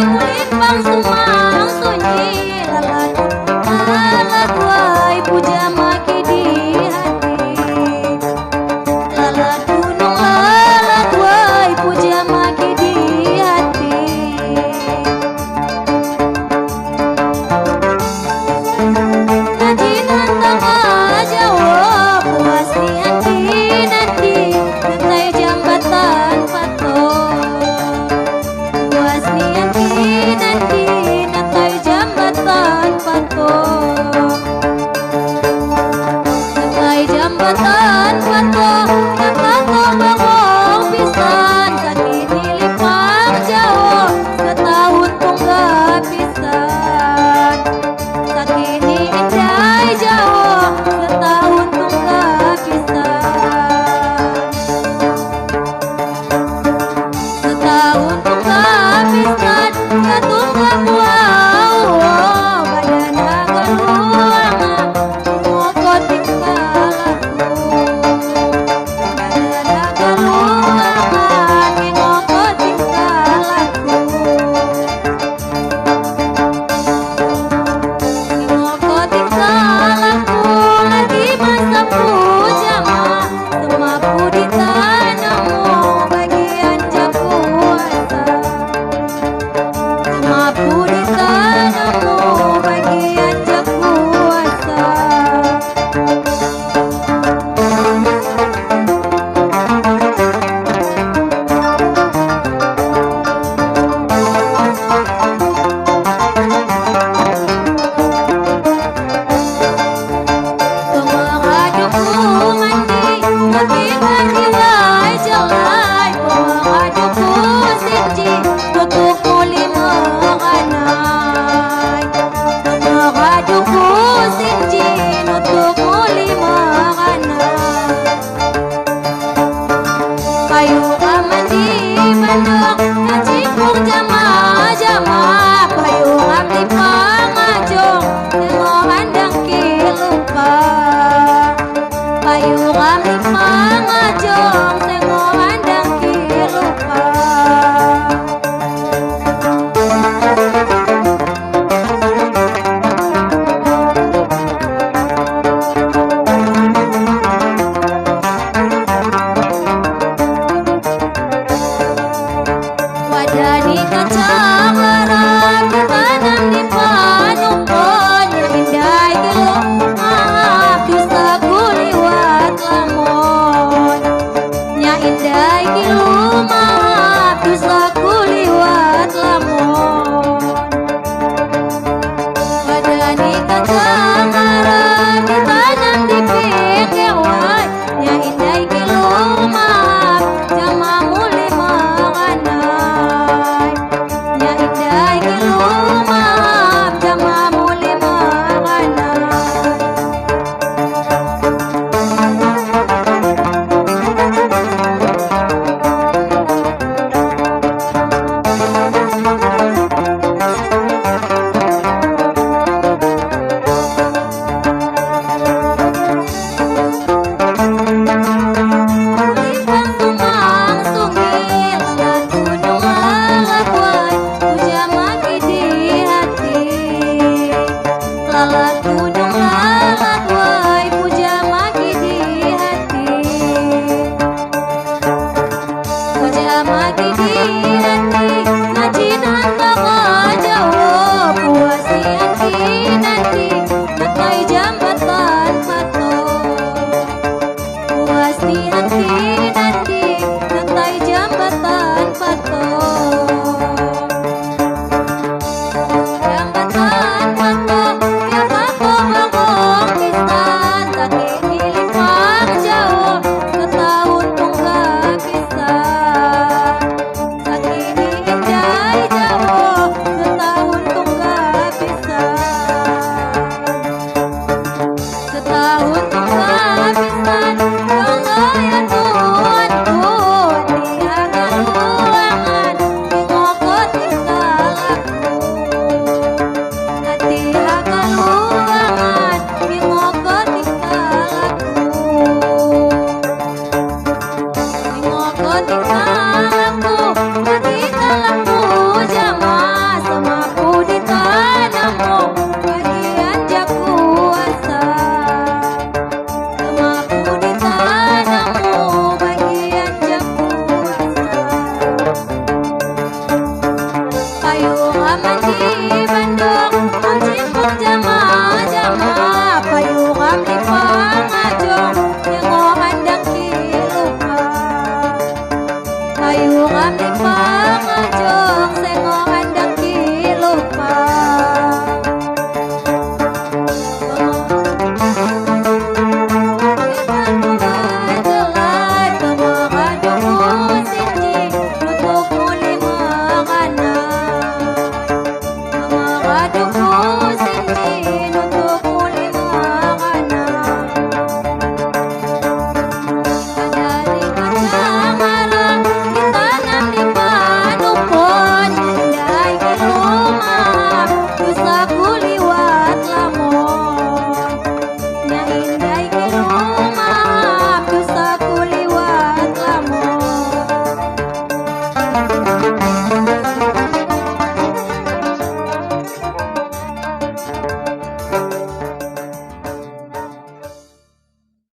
kulimpang sumang sunyi lalat lalat wai puja maki di hati lalat gunung lalat wai puja maki di hati nanti nantang Jawa puas di hati nanti nantai jambatan patok puas di hati nanti nantai jambatan patok nantai jambatan patok patok bangong pisan sakini limpang Jawa setahun pun gak pisan sakini indai Jawa setahun pun gak pisan setahun pun gak pisan katung wow badan galuang ngokot tingkalaku badan galuang ngokot tingkalaku ngokot tingkalaku lagi masa pujama semapu di tanahmu bagian japuasa semapu di tanahmu bagian japuasa Pemengadu mandi tapi nilai jelai pemengadu siji tutup muli menganai pemengadu siji tutup muli menganai kayu mandi bandeng ngacipung jama-jama kayu abdi pangajong tengok handang kilupa kayu abdi pangajong tengok handang kilupa wadani kacang Aman dia